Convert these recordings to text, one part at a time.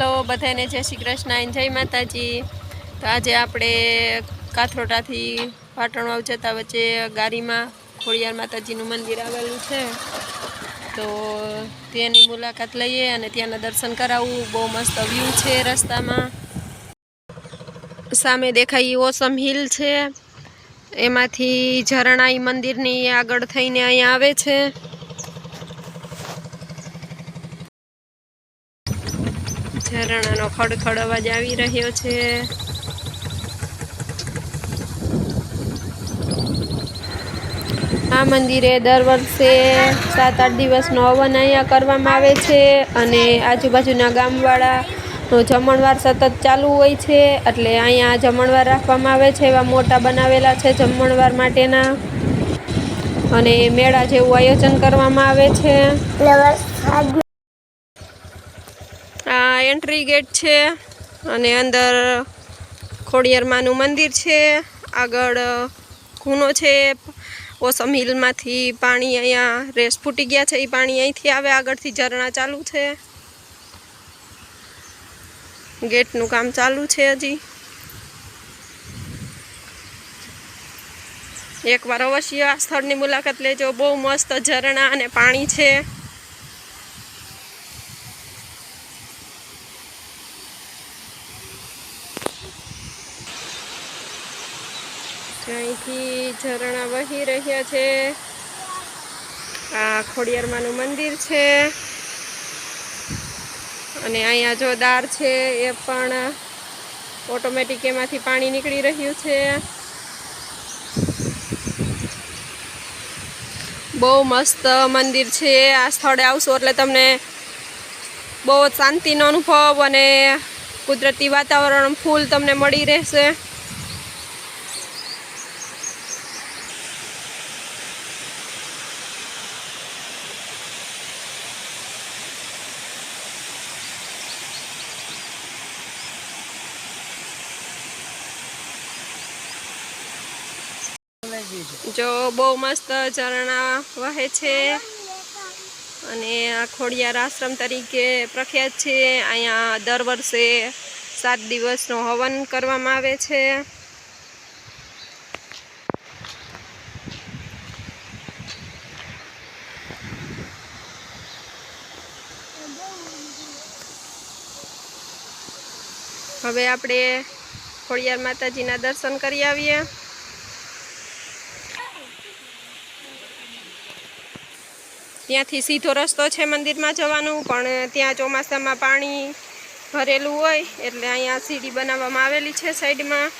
તો બધાને જય શ્રી કૃષ્ણ અને જય માતાજી। તો આજે આપણે કાથરોટાથી પાટણવાવ જતા વચ્ચે ગાડીમાં ખોડિયાર માતાજીનું મંદિર આવેલું છે, તો તેની મુલાકાત લઈએ અને ત્યાંના દર્શન કરાવવું। બહુ મસ્ત વ્યૂ છે રસ્તામાં। સામે દેખાય ઓસમ હિલ છે, એમાંથી ઝરણા મંદિરની આગળ થઈને અહીંયા આવે છે। ઝરણાનો ખડખડ અવાજ આવી રહ્યો છે। આ મંદિરે દર વર્ષે 7-8 દિવસનો હવન અહીંયા કરવામાં આવે છે અને આજુબાજુના ગામવાળાનો જમણવાર સતત ચાલુ હોય છે, એટલે અહીંયા જમણવાર રાખવામાં આવે છે। એવા મોટા બનાવેલા છે જમણવાર માટેના, અને મેળા જેવું આયોજન કરવામાં આવે છે। આ એન્ટ્રી ગેટ છે અને અંદર ખોડિયાર માનું મંદિર છે। આગળ ખૂણો છે, ઓસમ હિલમાંથી પાણી અહીંયા રેસ ફૂટી ગયા છે, એ પાણી અહીંથી આવે, આગળથી ઝરણા ચાલુ છે। ગેટનું કામ ચાલુ છે હજી। એકવાર અવશ્ય આ સ્થળની મુલાકાત લેજો। બહુ મસ્ત ઝરણા અને પાણી છે। અહીંથી ઝરણા વહી રહ્યા છે। આ ખોડિયાર માનું મંદિર છે અને અહીંયા જો દાર છે, એ પણ ઓટોમેટિક એમાંથી પાણી નીકળી રહ્યું છે। બહુ મસ્ત મંદિર છે। આ સ્થળે આવશો એટલે તમને બહુ જ શાંતિનો અનુભવ અને કુદરતી વાતાવરણ ફૂલ તમને મળી રહેશે। જો બહુ મસ્ત ઝરણા વહે છે અને આ ખોડિયાર આશ્રમ તરીકે પ્રખ્યાત છે। અહીંયા દર વર્ષે 7 દિવસનો હવન કરવામાં આવે છે। હવે આપણે ખોડિયાર માતાજીના દર્શન કરી આવીએ। ત્યાંથી સીધો રસ્તો છે મંદિરમાં જવાનું, પણ ત્યાં ચોમાસામાં પાણી ભરેલું હોય એટલે અહીંયા સીડી બનાવવામાં આવેલી છે સાઈડમાં।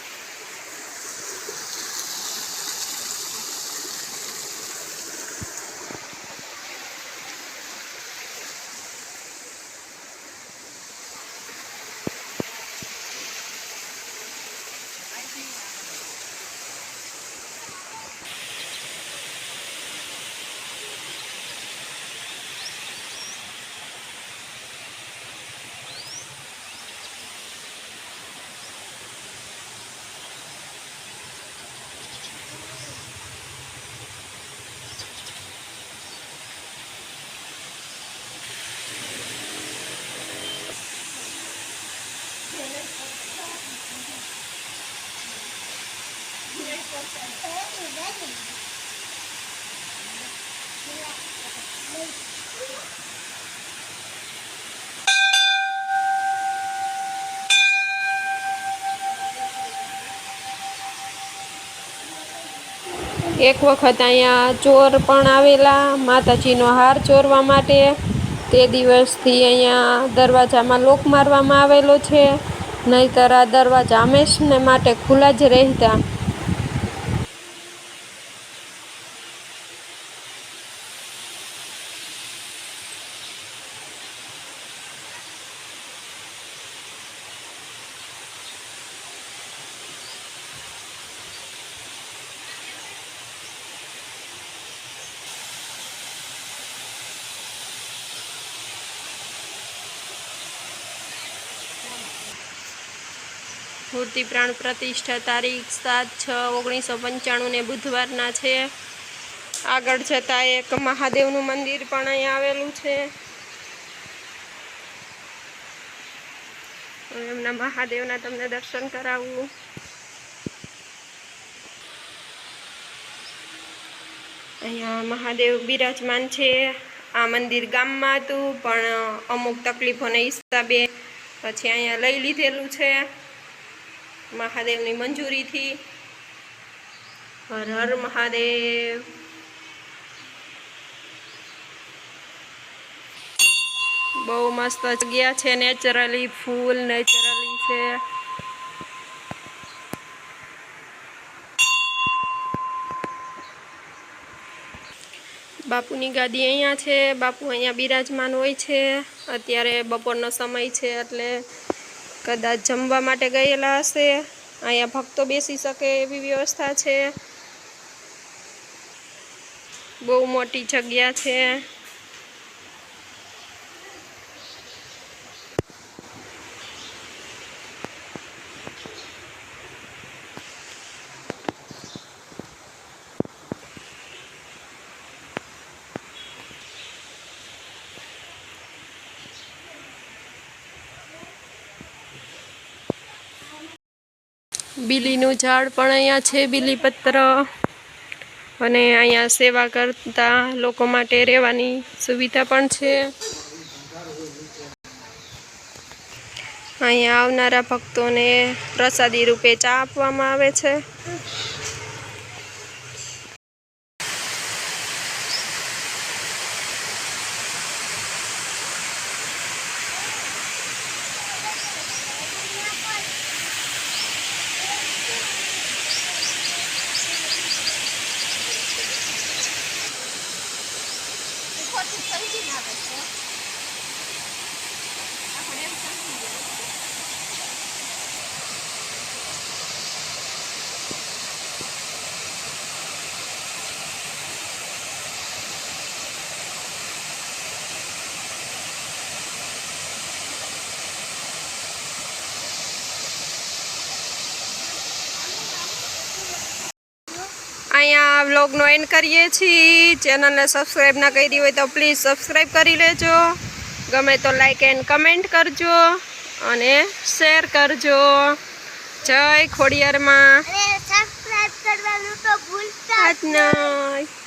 એક વખત અહીંયા ચોર પણ આવેલા માતાજીનો હાર ચોરવા માટે। તે દિવસથી અહીંયા દરવાજામાં લોક મારવામાં આવેલો છે, નહીંતર આ દરવાજા હંમેશને માટે ખુલ્લા જ રહેતા। મૂર્તિ પ્રાણ પ્રતિષ્ઠા તારીખ 7/6/1995 ને બુધવારના છે। આગળ જતાં એક મહાદેવનું મંદિર પણ અહીંયા આવેલું છે। એમના મહાદેવના તમને દર્શન કરાવું. અહીંયા મહાદેવ બિરાજમાન છે. આ મંદિર ગામમાં હતું પણ અમુક તકલીફોના હિસાબે પછી અહીંયા લઈ લીધેલું છે મહાદેવની મંજૂરીથી. હર હર મહાદેવ. બહુ મસ્ત જગ્યા છે, નેચરલી ફૂલ નેચરલી છે. બાપુની ગાદી અહીંયા છે. બાપુ અહીંયા બિરાજમાન હોય છે. અત્યારે બપોરનો સમય છે એટલે કદાચ જમવા માટે ગયેલા હશે. અહીંયા ભક્તો બેસી શકે એવી વ્યવસ્થા છે. બહુ મોટી જગ્યા છે. બીલીનું ઝાડ પણ અહીંયા છે, બીલીપત્ર. અને અહીંયા સેવા કરતા લોકો માટે રહેવાની સુવિધા પણ છે. અહીંયા આવનારા ભક્તોને પ્રસાદી રૂપે ચા આપવામાં આવે છે. અહીંયા વ્લોગનો એન્ડ કરીએ છીએ. ચેનલને સબસ્ક્રાઈબ ના કરી હોય તો પ્લીઝ સબસ્ક્રાઈબ કરી લેજો. ગમે તો લાઈક એન્ડ કમેન્ટ કરજો અને શેર કરજો. જય ખોડિયારમાં. સબસ્ક્રાઈબ કરવાનું તો ભૂલતા જ નહીં.